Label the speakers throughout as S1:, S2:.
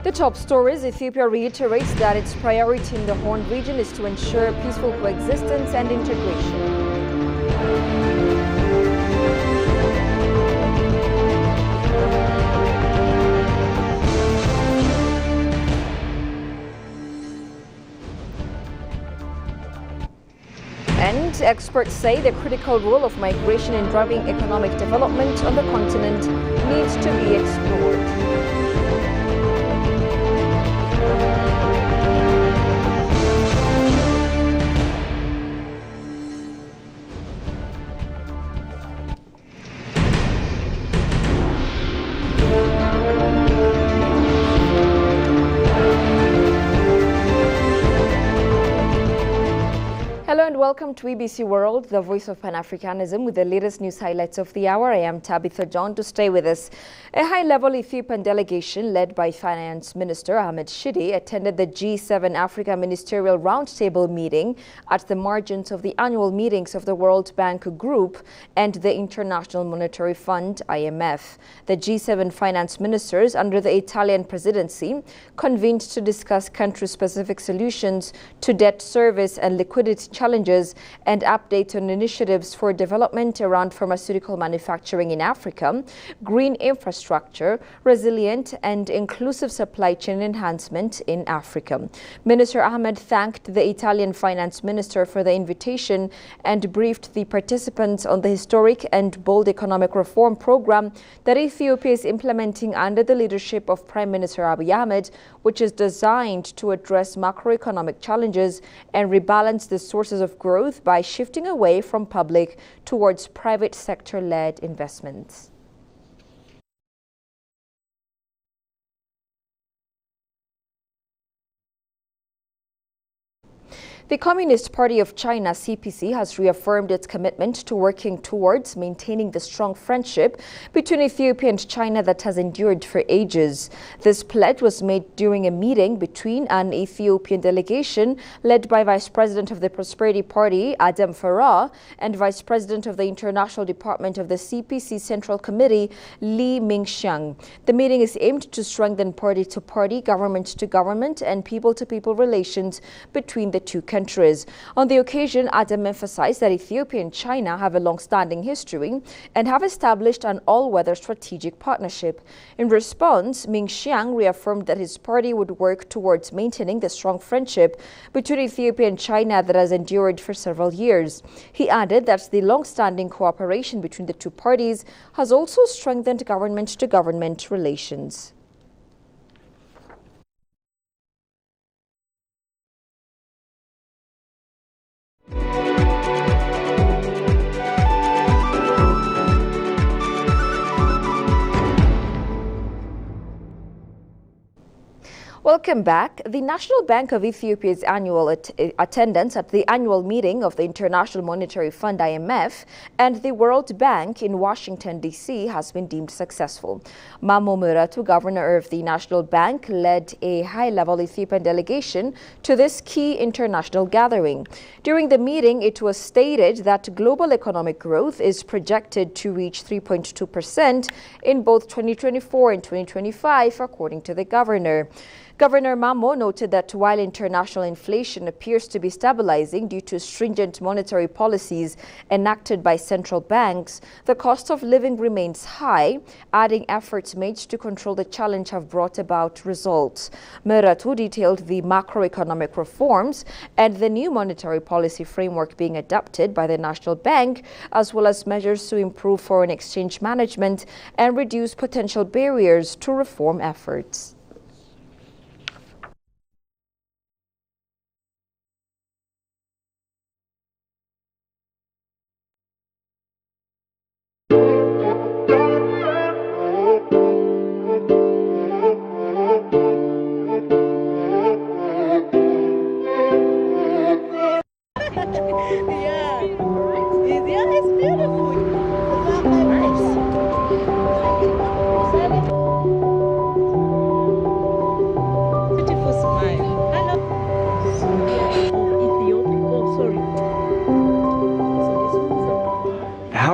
S1: The top stories: Ethiopia reiterates that its priority in the Horn region is to ensure peaceful coexistence and integration. And experts say the critical role of migration in driving economic development on the continent needs to be explored. Hello and welcome to EBC World, the voice of Pan-Africanism, with the latest news highlights of the hour. I am Tabitha John. To stay with us, a high-level Ethiopian delegation led by Finance Minister Ahmed Shide attended the G7 Africa Ministerial Roundtable meeting at the margins of the annual meetings of the World Bank Group and the International Monetary Fund, IMF. The G7 finance ministers under the Italian presidency convened to discuss country-specific solutions to debt service and liquidity challenges and updates on initiatives for development around pharmaceutical manufacturing in Africa, green infrastructure, resilient and inclusive supply chain enhancement in Africa. Minister Ahmed thanked the Italian finance minister for the invitation and briefed the participants on the historic and bold economic reform program that Ethiopia is implementing under the leadership of Prime Minister Abiy Ahmed, which is designed to address macroeconomic challenges and rebalance the sources of growth by shifting away from public towards private sector-led investments. The Communist Party of China, CPC, has reaffirmed its commitment to working towards maintaining the strong friendship between Ethiopia and China that has endured for ages. This pledge was made during a meeting between an Ethiopian delegation led by Vice President of the Prosperity Party, Adam Farah, and Vice President of the International Department of the CPC Central Committee, Li Mingxiang. The meeting is aimed to strengthen party-to-party, government-to-government, and people-to-people relations between the two countries. On the occasion, Adam emphasized that Ethiopia and China have a long-standing history and have established an all-weather strategic partnership. In response, Mingxiang reaffirmed that his party would work towards maintaining the strong friendship between Ethiopia and China that has endured for several years. He added that the long-standing cooperation between the two parties has also strengthened government-to-government relations. Welcome back. The National Bank of Ethiopia's annual attendance at the annual meeting of the International Monetary Fund, IMF, and the World Bank in Washington, D.C. has been deemed successful. Mamo Muratu, governor of the National Bank, led a high-level Ethiopian delegation to this key international gathering. During the meeting, it was stated that global economic growth is projected to reach 3.2% in both 2024 and 2025, according to the governor. Governor Mamo noted that while international inflation appears to be stabilizing due to stringent monetary policies enacted by central banks, the cost of living remains high, adding efforts made to control the challenge have brought about results. Muratu detailed the macroeconomic reforms and the new monetary policy framework being adopted by the National Bank, as well as measures to improve foreign exchange management and reduce potential barriers to reform efforts.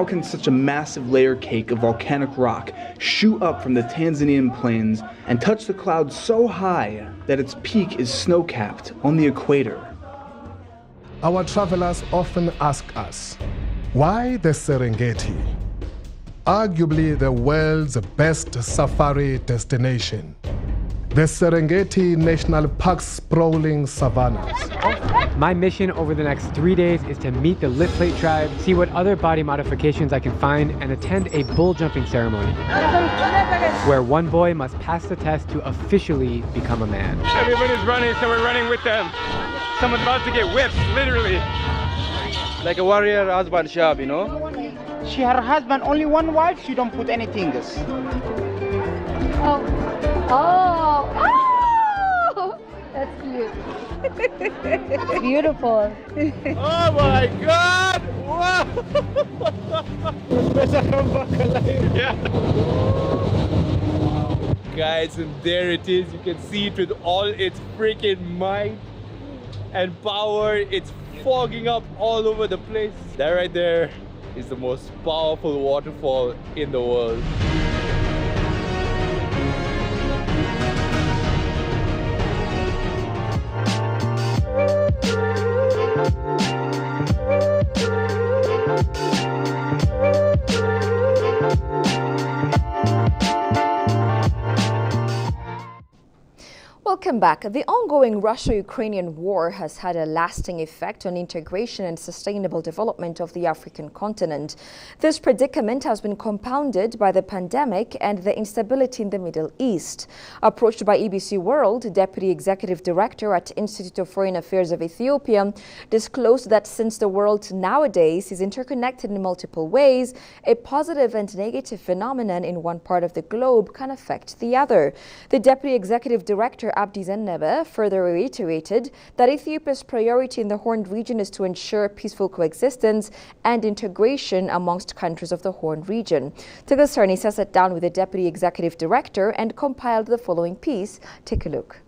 S2: how can such a massive layer cake of volcanic rock shoot up from the Tanzanian plains and touch the clouds so high that its peak is snow-capped on the equator?
S3: Our travelers often ask us, why the Serengeti? Arguably the world's best safari destination. The Serengeti National Park's sprawling savannas.
S4: My mission over the next 3 days is to meet the Lit Plate tribe, see what other body modifications I can find, and attend a bull jumping ceremony, where one boy must pass the test to officially become a man.
S5: Everybody's running, so we're running with them. Someone's about to get whipped, literally.
S6: Like a warrior husband job, you know?
S7: She her husband only one wife, she don't put anything this.
S8: Oh, that's cute. Beautiful.
S5: Oh my God! Wow! Yeah. Guys, and there it is. You can see it with all its freaking might and power. It's fogging up all over the place. That right there is the most powerful waterfall in the world.
S1: Welcome back. The ongoing Russia-Ukrainian war has had a lasting effect on integration and sustainable development of the African continent. This predicament has been compounded by the pandemic and the instability in the Middle East. Approached by EBC World, Deputy Executive Director at Institute of Foreign Affairs of Ethiopia disclosed that since the world nowadays is interconnected in multiple ways, a positive and negative phenomenon in one part of the globe can affect the other. The Deputy Executive Director Abdi Zennebe further reiterated that Ethiopia's priority in the Horn region is to ensure peaceful coexistence and integration amongst countries of the Horn region. Tigris Sarnisa sat down with the Deputy Executive Director and compiled the following piece. Take a look.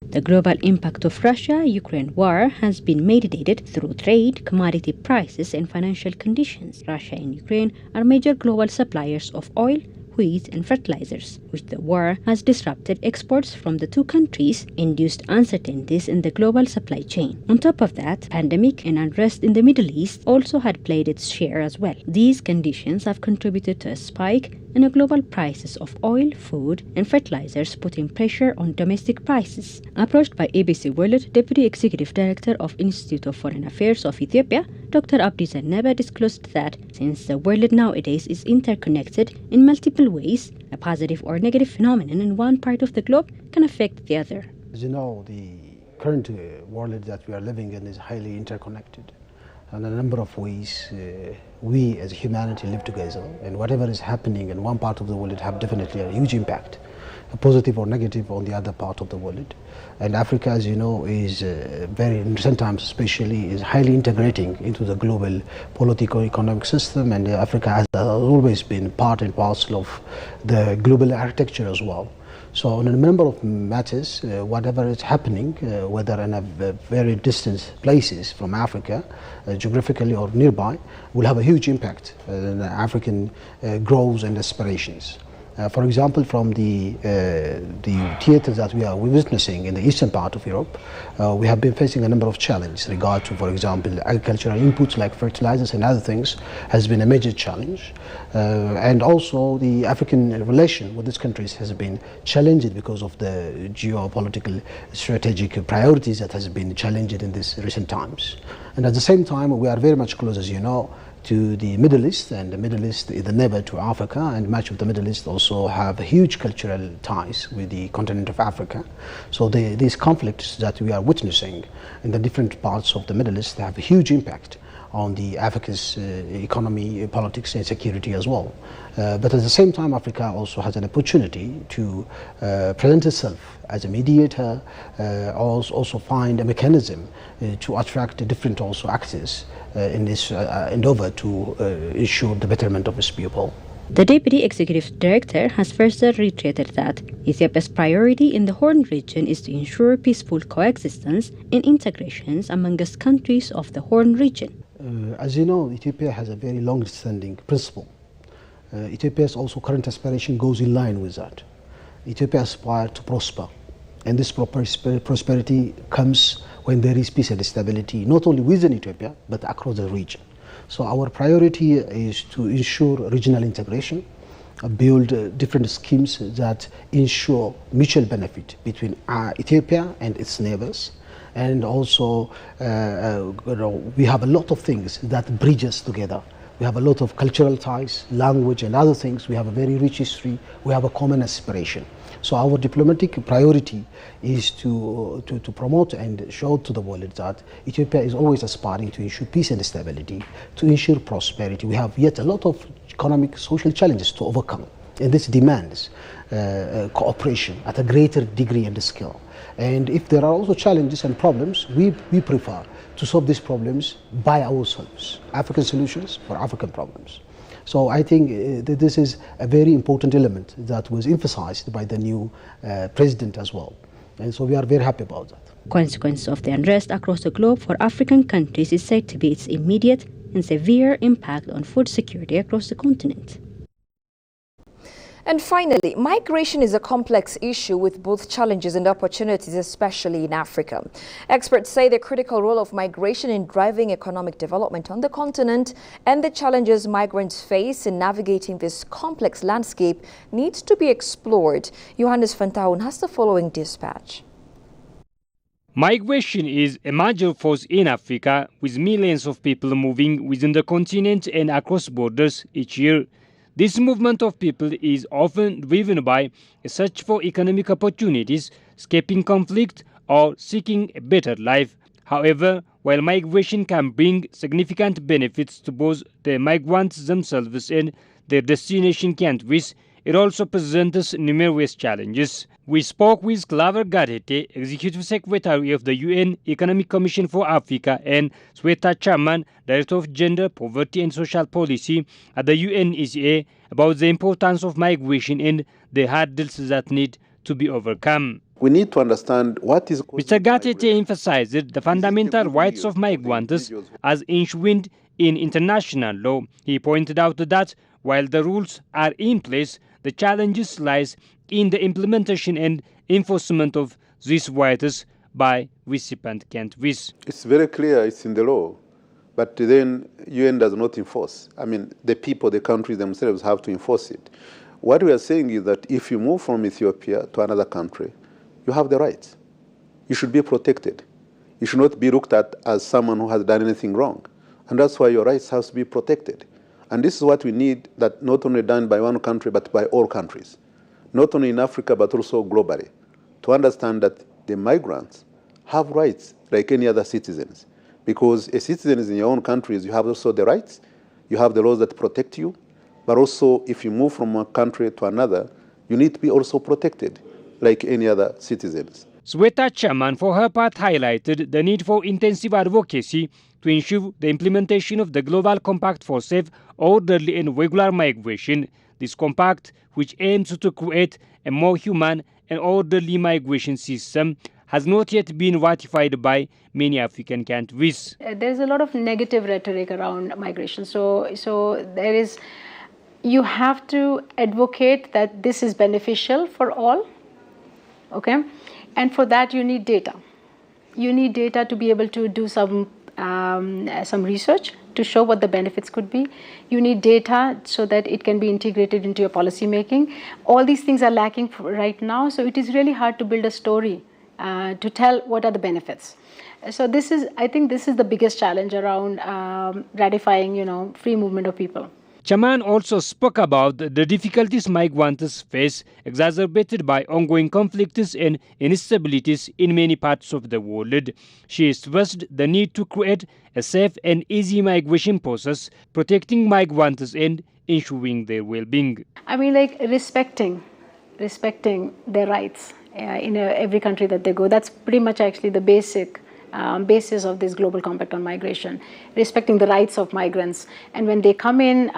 S9: The global impact of Russia-Ukraine war has been mitigated through trade, commodity prices, and financial conditions. Russia and Ukraine are major global suppliers of oil, wheat, and fertilizers, which the war has disrupted exports from the two countries, induced uncertainties in the global supply chain. On top of that, pandemic and unrest in the Middle East also had played its share as well. These conditions have contributed to a spike in the global prices of oil, food, and fertilizers, putting pressure on domestic prices. Approached by ABC World, Deputy Executive Director of Institute of Foreign Affairs of Ethiopia, Dr. Abdi Zennebe disclosed that since the world nowadays is interconnected in multiple ways, a positive or negative phenomenon in one part of the globe can affect the other.
S10: As you know, the current world that we are living in is highly interconnected. In a number of ways, we as humanity live together, and whatever is happening in one part of the world have definitely a huge impact, positive or negative, on the other part of the world. And Africa, as you know, is very, in recent times especially, is highly integrating into the global political economic system, and Africa has always been part and parcel of the global architecture as well. So in a number of matters, whatever is happening, whether in a very distant places from Africa, geographically or nearby, will have a huge impact on African growth and aspirations. For example, from the theater that we are witnessing in the eastern part of Europe, we have been facing a number of challenges regard to, for example, agricultural inputs like fertilizers and other things has been a major challenge. And also the African relation with these countries has been challenged because of the geopolitical strategic priorities that has been challenged in these recent times. And at the same time, we are very much close, as you know, to the Middle East, and the Middle East is the neighbor to Africa, and much of the Middle East also have huge cultural ties with the continent of Africa. So these conflicts that we are witnessing in the different parts of the Middle East have a huge impact on the Africa's economy, politics, and security as well. But at the same time, Africa also has an opportunity to present itself as a mediator, also find a mechanism to attract different also actors in this endeavor to ensure the betterment of its people.
S9: The Deputy Executive Director has further reiterated that Ethiopia's priority in the Horn region is to ensure peaceful coexistence and integrations amongst countries of the Horn region.
S10: As you know, Ethiopia has a very long-standing principle. Ethiopia's also current aspiration goes in line with that. Ethiopia aspires to prosper, and this prosperity comes when there is peace and stability, not only within Ethiopia, but across the region. So our priority is to ensure regional integration, build different schemes that ensure mutual benefit between Ethiopia and its neighbors. And also, we have a lot of things that bridge us together. We have a lot of cultural ties, language, and other things. We have a very rich history. We have a common aspiration. So our diplomatic priority is to promote and show to the world that Ethiopia is always aspiring to ensure peace and stability, to ensure prosperity. We have yet a lot of economic, social challenges to overcome, and this demands cooperation at a greater degree and scale. And if there are also challenges and problems, we prefer to solve these problems by ourselves, African solutions for African problems. So I think that this is a very important element that was emphasized by the new president as well. And so we are very happy about that.
S9: Consequence of the unrest across the globe for African countries is said to be its immediate and severe impact on food security across the continent.
S1: And finally, migration is a complex issue with both challenges and opportunities, especially in Africa. Experts say the critical role of migration in driving economic development on the continent and the challenges migrants face in navigating this complex landscape needs to be explored. Johannes van Taun has the following dispatch.
S11: Migration is a major force in Africa, with millions of people moving within the continent and across borders each year. This movement of people is often driven by a search for economic opportunities, escaping conflict, or seeking a better life. However, while migration can bring significant benefits to both the migrants themselves and their destination countries, it also presents numerous challenges. We spoke with Claver Gadete, Executive Secretary of the UN Economic Commission for Africa, and Sweta Chaman, Director of Gender, Poverty and Social Policy at the UNECA, about the importance of migration and the hurdles that need to be overcome.
S12: We need to understand what is...
S11: Mr. Gatete emphasized the fundamental rights of migrants as enshrined in international law. He pointed out that while the rules are in place, the challenges lies in the implementation and enforcement of these rights by recipient countries.
S12: It's very clear, it's in the law, but then UN does not enforce. I mean, the people, the countries themselves have to enforce it. What we are saying is that if you move from Ethiopia to another country, you have the rights. You should be protected. You should not be looked at as someone who has done anything wrong. And that's why your rights have to be protected. And this is what we need, that not only done by one country, but by all countries. Not only in Africa, but also globally, to understand that the migrants have rights like any other citizens. Because as citizens in your own countries, you have also the rights, you have the laws that protect you, but also if you move from one country to another, you need to be also protected like any other citizens.
S11: Sweta Chaman, for her part, highlighted the need for intensive advocacy to ensure the implementation of the Global Compact for safe, orderly and regular migration. This compact, which aims to create a more human and orderly migration system, has not yet been ratified by many African countries.
S8: There's a lot of negative rhetoric around migration. So there is, you have to advocate that this is beneficial for all, okay? And for that you need data. You need data to be able to do some research to show what the benefits could be. You need data so that it can be integrated into your policy making. All these things are lacking right now, so it is really hard to build a story to tell what are the benefits. So this is, I think this is the biggest challenge around ratifying, free movement of people.
S11: Chaman also spoke about the difficulties migrants face, exacerbated by ongoing conflicts and instabilities in many parts of the world. She stressed the need to create a safe and easy migration process, protecting migrants and ensuring their well-being.
S8: I mean, like respecting their rights in every country that they go. That's pretty much actually the basis of this Global Compact on Migration, respecting the rights of migrants. And when they come in,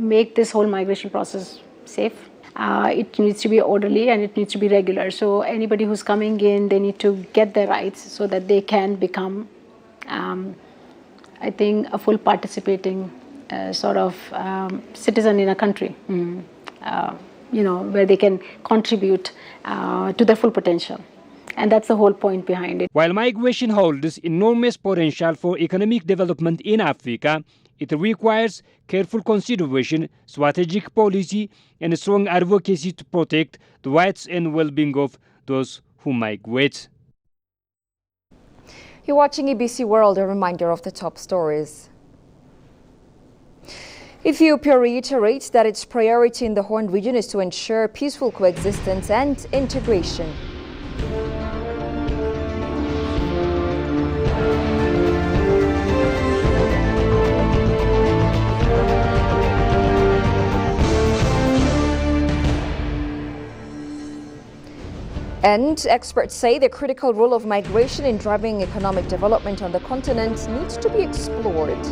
S8: make this whole migration process safe. It needs to be orderly and it needs to be regular. So anybody who's coming in, they need to get their rights so that they can become I think, a full participating citizen in a country, where they can contribute to their full potential. And that's the whole point behind it.
S11: While migration holds enormous potential for economic development in Africa, it requires careful consideration, strategic policy, and strong advocacy to protect the rights and well-being of those who migrate.
S1: You're watching EBC World, a reminder of the top stories. Ethiopia reiterates that its priority in the Horn region is to ensure peaceful coexistence and integration. And experts say the critical role of migration in driving economic development on the continent needs to be explored.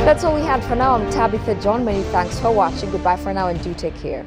S1: That's all we had for now. I'm Tabitha John. Many thanks for watching. Goodbye for now and do take care.